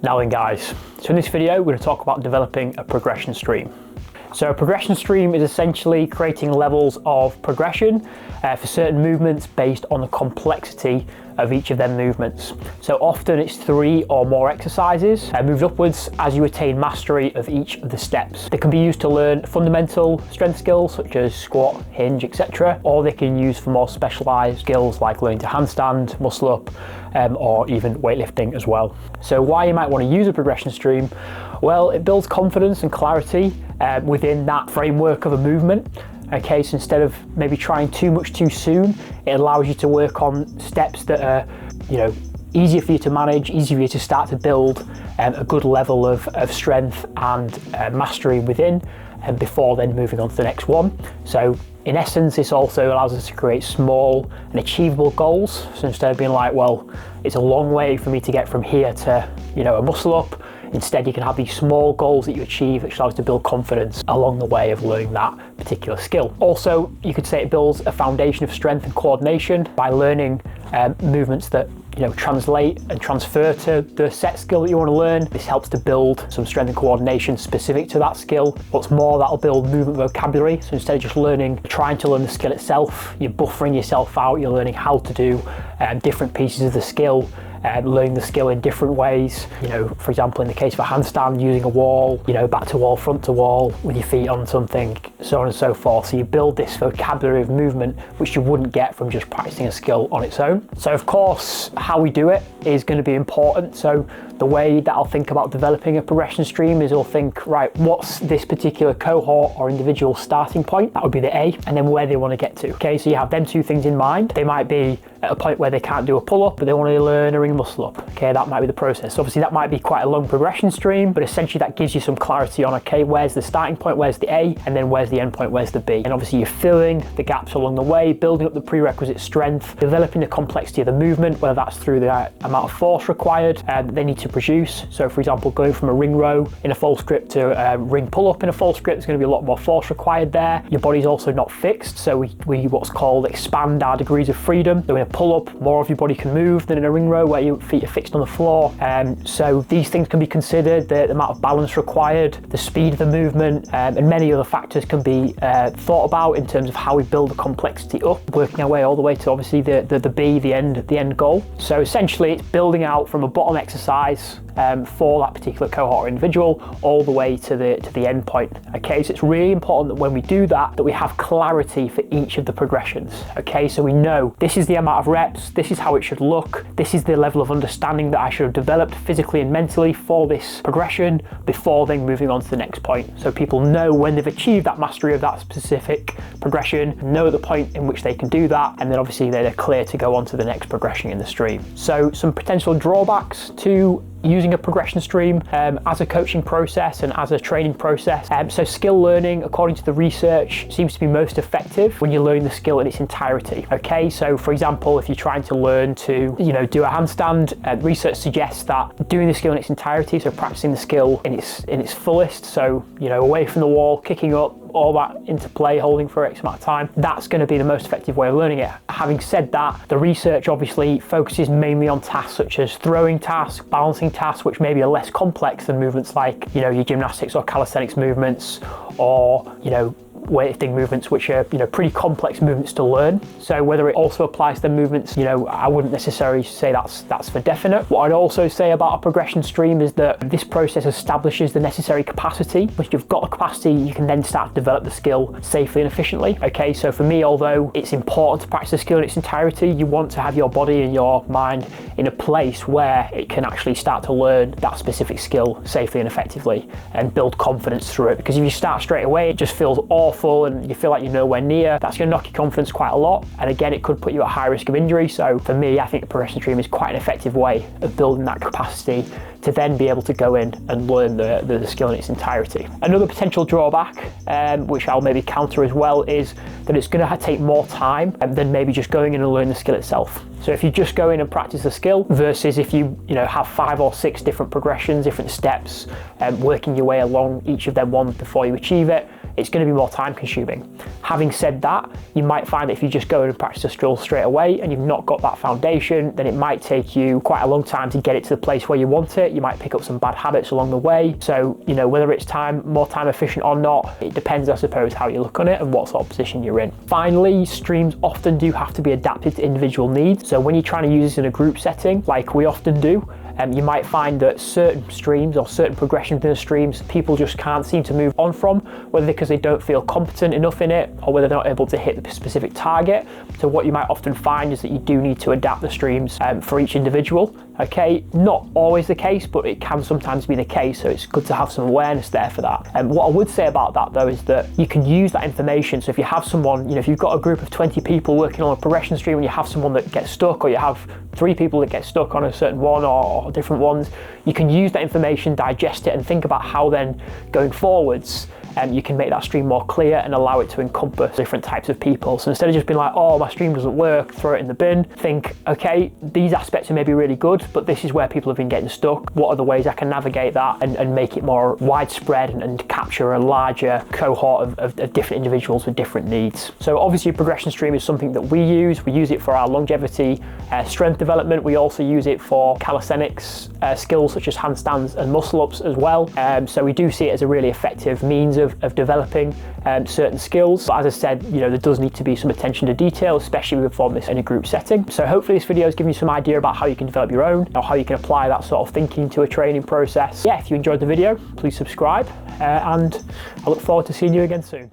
Now then guys, so in this video we're going to talk about developing a progression stream. So a progression stream is essentially creating levels of progression for certain movements based on the complexity of each of them movements. So often it's 3 or more exercises moved upwards as you attain mastery of each of the steps. They can be used to learn fundamental strength skills such as squat, hinge, etc. Or they can use for more specialized skills like learning to handstand, muscle up, or even weightlifting as well. So why you might want to use a progression stream? Well, it builds confidence and clarity within that framework of a movement. Okay, so instead of maybe trying too much too soon, it allows you to work on steps that are, easier for you to manage, easier for you to start to build a good level of strength and mastery within, and before then moving on to the next one. So in essence, this also allows us to create small and achievable goals. So instead of being like, well, it's a long way for me to get from here to, a muscle up, instead you can have these small goals that you achieve, which allows you to build confidence along the way of learning that particular skill. Also, you could say it builds a foundation of strength and coordination by learning movements that translate and transfer to the set skill that you want to learn. This helps to build some strength and coordination specific to that skill. What's more, that'll build movement vocabulary. So instead of just trying to learn the skill itself, you're buffering yourself out, you're learning how to do different pieces of the skill, learning the skill in different ways. For example, in the case of a handstand, using a wall, back to wall, front to wall, with your feet on something, so on and so forth. So you build this vocabulary of movement, which you wouldn't get from just practicing a skill on its own. So of course, how we do it is going to be important. So the way that I'll think about developing a progression stream is I'll think, right, what's this particular cohort or individual starting point? That would be the A, and then where they want to get to. Okay, so you have them 2 things in mind. They might be at a point where they can't do a pull-up, but they want to learn a ring muscle up. Okay, that might be the process. So obviously that might be quite a long progression stream, but essentially that gives you some clarity on, okay, where's the starting point, where's the A, and then where's the end point, where's the B. And obviously you're filling the gaps along the way, building up the prerequisite strength, developing the complexity of the movement, whether that's through the amount of force required that they need to produce. So for example, going from a ring row in a false grip to a ring pull-up in a false grip, there's going to be a lot more force required there. Your body's also not fixed, so we what's called expand our degrees of freedom. So in a pull-up, more of your body can move than in a ring row where your feet are fixed on the floor. So these things can be considered, the amount of balance required, the speed of the movement, and many other factors can be thought about in terms of how we build the complexity up, working our way all the way to obviously the B, the end goal. So essentially it's building out from a bottom exercise for that particular cohort or individual all the way to the end point. Okay, so it's really important that when we do that we have clarity for each of the progressions. Okay, so we know this is the amount of reps, this is how it should look, this is the level of understanding that I should have developed physically and mentally for this progression before then moving on to the next point. So people know when they've achieved that mastery of that specific progression, know the point in which they can do that, and then obviously they're clear to go on to the next progression in the stream. So some potential drawbacks to using a progression stream as a coaching process and as a training process. So skill learning, according to the research, seems to be most effective when you're learning the skill in its entirety. Okay, so for example, if you're trying to learn to, do a handstand, research suggests that doing the skill in its entirety, so practicing the skill in its fullest, so away from the wall, kicking up, all that into play, holding for X amount of time, that's going to be the most effective way of learning it. Having said that, the research obviously focuses mainly on tasks such as throwing tasks, balancing tasks, which maybe are less complex than movements like, your gymnastics or calisthenics movements, or, weightlifting movements, which are pretty complex movements to learn. So whether it also applies to movements, I wouldn't necessarily say that's for definite. What I'd also say about a progression stream is that this process establishes the necessary capacity. Once you've got the capacity, you can then start to develop the skill safely and efficiently. Okay, so for me, although it's important to practice the skill in its entirety, you want to have your body and your mind in a place where it can actually start to learn that specific skill safely and effectively and build confidence through it. Because if you start straight away, it just feels awful and you feel like you're nowhere near, that's going to knock your confidence quite a lot, and again it could put you at high risk of injury. So for me, I think a progression stream is quite an effective way of building that capacity to then be able to go in and learn the skill in its entirety. Another potential drawback, which I'll maybe counter as well, is that it's going to take more time than maybe just going in and learning the skill itself. So if you just go in and practice the skill versus if you have 5 or 6 different progressions, different steps, working your way along each of them one before you achieve it, it's going to be more time consuming. Having said that, you might find that if you just go and practice a drill straight away and you've not got that foundation, then it might take you quite a long time to get it to the place where you want it. You might pick up some bad habits along the way. So, you know, whether it's more time efficient or not, it depends, I suppose, how you look on it and what sort of position you're in. Finally, streams often do have to be adapted to individual needs. So when you're trying to use this in a group setting, like we often do, you might find that certain streams or certain progressions within the streams, people just can't seem to move on from, whether because they don't feel competent enough in it or whether they're not able to hit the specific target. So what you might often find is that you do need to adapt the streams for each individual. Okay, not always the case, but it can sometimes be the case, so it's good to have some awareness there for that. And what I would say about that though is that you can use that information. So if you have someone, you know, if you've got a group of 20 people working on a progression stream and you have someone that gets stuck, or you have 3 people that get stuck on a certain one or different ones, you can use that information, digest it, and think about how then going forwards you can make that stream more clear and allow it to encompass different types of people. So instead of just being like, oh, my stream doesn't work, throw it in the bin, think, okay, these aspects are maybe really good, but this is where people have been getting stuck. What are the ways I can navigate that and make it more widespread and capture a larger cohort of different individuals with different needs? So obviously a progression stream is something that we use. We use it for our longevity, strength development. We also use it for calisthenics skills such as handstands and muscle ups as well. So we do see it as a really effective means of developing certain skills. But as I said, you know, there does need to be some attention to detail, especially when we perform this in a group setting. So hopefully this video has given you some idea about how you can develop your own, or how you can apply that sort of thinking to a training process. Yeah, if you enjoyed the video, please subscribe, and I look forward to seeing you again soon.